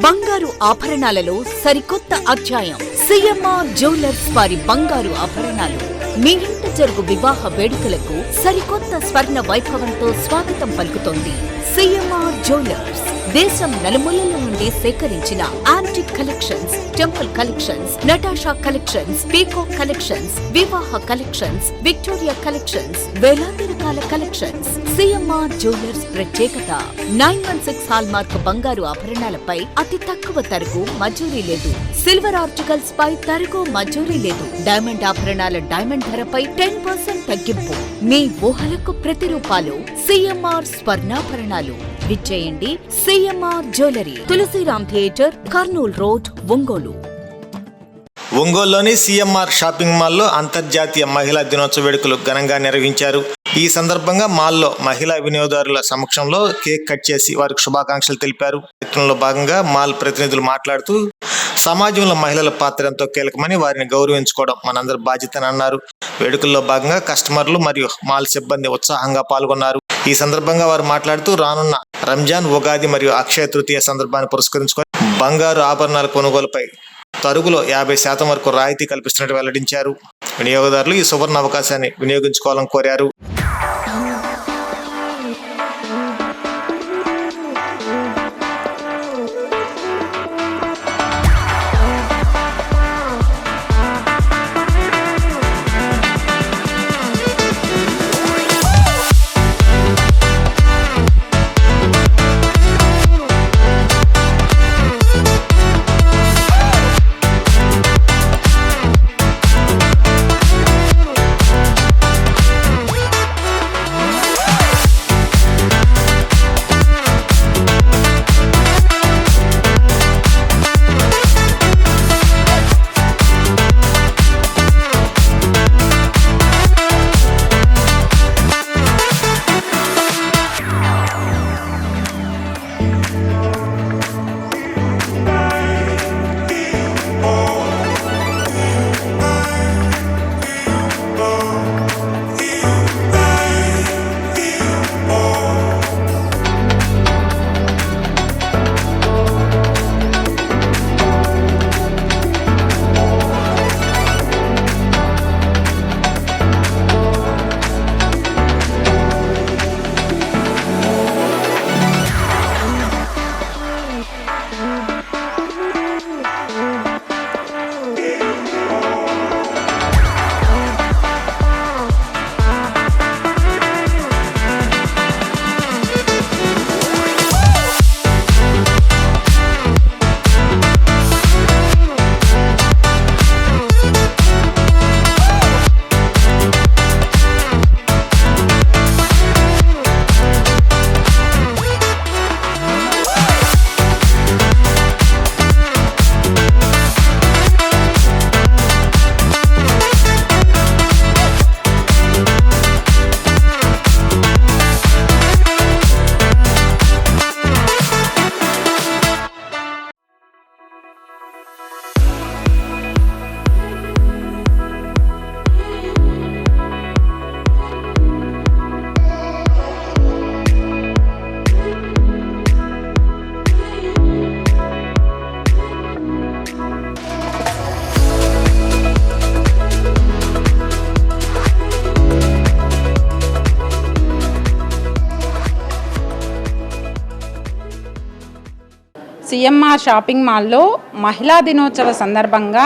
బంగారు ఆభరణాలలో సరికొత్త అధ్యాయం. సిఎంఆర్ జ్యువెలర్స్ వారి బంగారు ఆభరణాలు మీ ఇంట జరుగు వివాహ వేడుకలకు సరికొత్త స్వర్ణ వైభవంతో స్వాగతం పలుకుతోంది. సిఎంఆర్ జ్యువెలర్స్ దేశం నలుమూలల నుండి సేకరించిన antique collections, temple collections, Natasha collections, peacock collections, వివాహ కలెక్షన్స్, విక్టోరియా కలెక్షన్స్, వేలాది రకాల కలెక్షన్స్. సిఎంఆర్ జ్యువెలర్స్ ప్రత్యేకత 916 హాల్మార్క్ బంగారు ఆభరణాలపై అతి తక్కువ తరుగు మజూరీ లేదు. సిల్వర్ ఆర్టికల్స్ పై తరుగు మజూరీ లేదు. డైమండ్ ఆభరణాల డైమండ్ ధరపై 10% తగ్గింపు. మీ ఊహలకు ప్రతిరూపాలు సిఎంఆర్ స్వర్ణాభరణాలు. విచ్చేయండి CMR jewellery, Tulasiram theatre, Kurnool road, Ongole. ఒంగోలులోని సిఎంఆర్ షాపింగ్ మాల్లో అంతర్జాతీయ మహిళా దినోత్సవ వేడుకలు ఘనంగా నిర్వహించారు. ఈ సందర్భంగా మాల్లో మహిళా వినియోగదారుల సమక్షంలో కేక్ కట్ చేసి వారికి శుభాకాంక్షలు తెలిపారు. కార్యక్రమంలో భాగంగా మాల్ ప్రతినిధులు మాట్లాడుతూ సమాజంలో మహిళల పాత్ర ఎంతో కీలకమని, వారిని గౌరవించుకోవడం మనందరి బాధ్యతని అన్నారు. వేడుకల్లో భాగంగా కస్టమర్లు మరియు మాల్ సిబ్బంది ఉత్సాహంగా పాల్గొన్నారు. ఈ సందర్భంగా వారు మాట్లాడుతూ రానున్న రంజాన్, ఉగాది మరియు అక్షయ తృతీయ సందర్భాన్ని పురస్కరించుకొని బంగారు ఆభరణాల కొనుగోలుపై తరుగులో 50% వరకు రాయితీ కల్పిస్తున్నట్టు వెల్లడించారు. వినియోగదారులు ఈ సువర్ణ అవకాశాన్ని వినియోగించుకోవాలని కోరారు. సిఎంఆర్ షాపింగ్ మాల్లో మహిళా దినోత్సవ సందర్భంగా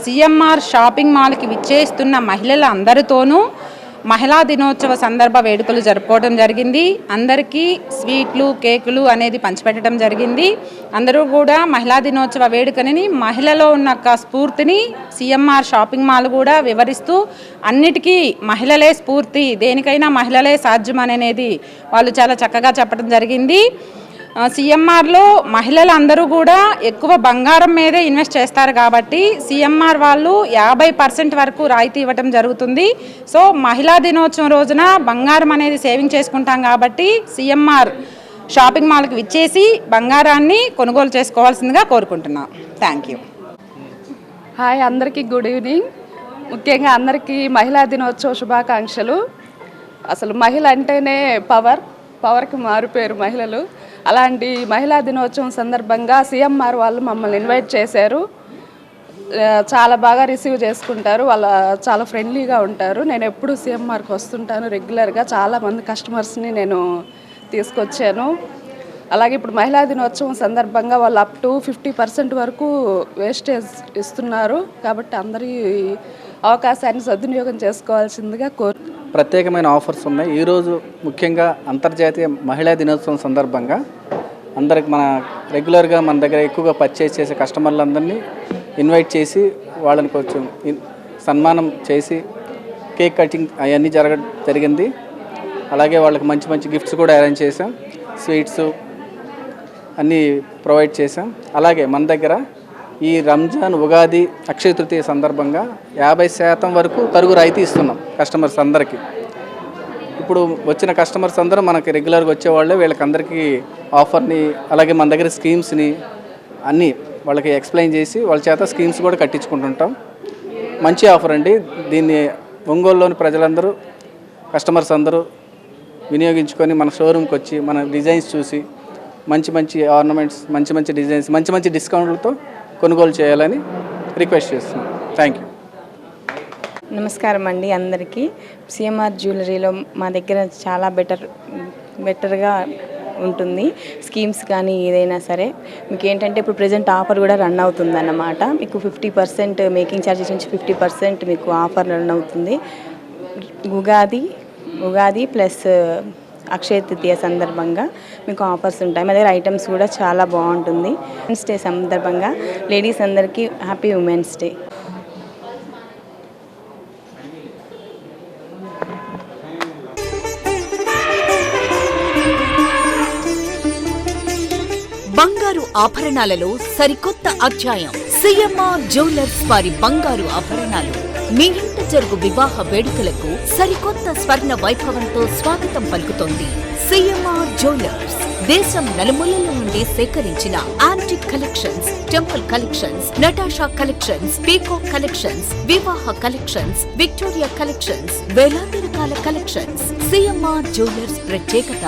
సిఎంఆర్ షాపింగ్ మాల్కి విచ్చేస్తున్న మహిళల అందరితోనూ మహిళా దినోత్సవ సందర్భ వేడుకలు జరుపుకోవడం జరిగింది. అందరికీ స్వీట్లు, కేకులు అనేది పంచిపెట్టడం జరిగింది. అందరూ కూడా మహిళా దినోత్సవ వేడుకని, మహిళలో ఉన్న స్ఫూర్తిని సిఎంఆర్ షాపింగ్ మాల్ కూడా వివరిస్తూ అన్నిటికీ మహిళలే స్ఫూర్తి, దేనికైనా మహిళలే సాధ్యం అనేది వాళ్ళు చాలా చక్కగా చెప్పడం జరిగింది. సిఎంఆర్లో మహిళలందరూ కూడా ఎక్కువ బంగారం మీదే ఇన్వెస్ట్ చేస్తారు కాబట్టి సిఎంఆర్ వాళ్ళు 50% వరకు రాయితీ ఇవ్వటం జరుగుతుంది. సో మహిళా దినోత్సవం రోజున బంగారం అనేది సేవింగ్ చేసుకుంటాం కాబట్టి సిఎంఆర్ షాపింగ్ మాల్కి విచ్చేసి బంగారాన్ని కొనుగోలు చేసుకోవాల్సిందిగా కోరుకుంటున్నాం. Thank you. హాయ్, అందరికీ గుడ్ ఈవినింగ్. ముఖ్యంగా అందరికీ మహిళా దినోత్సవ శుభాకాంక్షలు. అసలు మహిళ అంటేనే పవర్కి మారుపేరు మహిళలు. అలాంటి మహిళా దినోత్సవం సందర్భంగా సిఎంఆర్ వాళ్ళు మమ్మల్ని ఇన్వైట్ చేశారు. చాలా బాగా రిసీవ్ చేసుకుంటారు, వాళ్ళ చాలా ఫ్రెండ్లీగా ఉంటారు. నేను ఎప్పుడు సిఎంఆర్కి వస్తుంటాను రెగ్యులర్గా, చాలామంది కస్టమర్స్ని నేను తీసుకొచ్చాను. అలాగే ఇప్పుడు మహిళా దినోత్సవం సందర్భంగా వాళ్ళు అప్ టు 50% వరకు వేస్టేజ్ ఇస్తున్నారు. కాబట్టి అందరూ ఈ అవకాశాన్ని సద్వినియోగం చేసుకోవాల్సిందిగా ప్రత్యేకమైన ఆఫర్స్ ఉన్నాయి. ఈరోజు ముఖ్యంగా అంతర్జాతీయ మహిళా దినోత్సవం సందర్భంగా అందరికి మన రెగ్యులర్గా మన దగ్గర ఎక్కువగా పర్చేస్ చేసే కస్టమర్లందరినీ ఇన్వైట్ చేసి వాళ్ళని కొంచెం సన్మానం చేసి కేక్ కటింగ్ అవన్నీ జరిగింది. అలాగే వాళ్ళకి మంచి మంచి గిఫ్ట్స్ కూడా అరేంజ్ చేసాం, స్వీట్స్ అన్నీ ప్రొవైడ్ చేసాం. అలాగే మన దగ్గర ఈ రంజాన్, ఉగాది, అక్షయ తృతీయ సందర్భంగా 50% వరకు తరుగు రాయితీ ఇస్తున్నాం కస్టమర్స్ అందరికీ. ఇప్పుడు వచ్చిన కస్టమర్స్ అందరూ మనకి రెగ్యులర్గా వచ్చేవాళ్ళే, వీళ్ళకందరికీ ఆఫర్ని అలాగే మన దగ్గర స్కీమ్స్ని అన్నీ వాళ్ళకి ఎక్స్ప్లెయిన్ చేసి వాళ్ళ చేత స్కీమ్స్ కూడా కట్టించుకుంటుంటాం. మంచి ఆఫర్ అండి. దీన్ని ఒంగోలులోని ప్రజలందరూ, కస్టమర్స్ అందరూ వినియోగించుకొని మన షోరూమ్కి వచ్చి మన డిజైన్స్ చూసి మంచి మంచి ఆర్నమెంట్స్, మంచి మంచి డిజైన్స్, మంచి మంచి డిస్కౌంట్లతో కొనుగోలు చేయాలని రిక్వెస్ట్ చేస్తున్నాం. Thank you. నమస్కారం అండి అందరికీ. సిఎంఆర్ జ్యువెలరీలో మా దగ్గర చాలా బెటర్గా ఉంటుంది. స్కీమ్స్ కానీ ఏదైనా సరే మీకు ఏంటంటే ఇప్పుడు ప్రజెంట్ ఆఫర్ కూడా రన్ అవుతుందన్నమాట. మీకు 50% మేకింగ్ ఛార్జెస్ నుంచి 50% మీకు ఆఫర్ రన్ అవుతుంది. ఉగాది ప్లస్ అక్షయ తృతీయ సందర్భంగా మీకు ఆఫర్స్ ఉంటాయి. మా దగ్గర ఐటమ్స్ కూడా చాలా బాగుంటుంది. ఉమెన్స్ డే సందర్భంగా లేడీస్ అందరికీ హ్యాపీ ఉమెన్స్ డే. బంగారు ఆభరణాలలో సరికొత్త అధ్యాయం. సిఎంఆర్ జ్యువెలర్స్ వారి బంగారు ఆభరణాలు మీ ఇంట జరుగు వివాహ వేడుకలకు సరికొత్త స్వర్ణ వైభవంతో స్వాగతం పలుకుతోంది. సిఎంఆర్ జ్యువెలర్స్ దేశం నలుమూలల నుండి సేకరించిన antique collections, temple collections, Natasha collections, peacock collections, వివాహ కలెక్షన్స్, విక్టోరియా కలెక్షన్స్, వేలాది రకాల కలెక్షన్స్. సిఎంఆర్ జ్యువెలర్స్ ప్రత్యేకత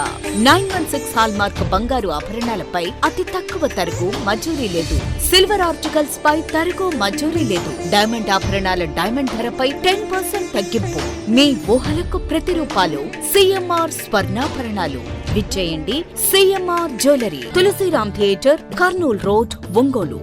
916 హాల్మార్క్ బంగారు ఆభరణాలపై అతి తక్కువ తరుగు మజూరీ లేదు. సిల్వర్ ఆర్టికల్స్ పై తరుగు మజూరీ లేదు. డైమండ్ ఆభరణాల డైమండ్ ధరపై 10% తగ్గింపు. మీ ఊహలకు ప్రతిరూపాలు సిఎంఆర్ స్వర్ణాభరణాలు. విచ్చేయండి CMR jewellery, Tulasiram theatre, Kurnool road, Ongole.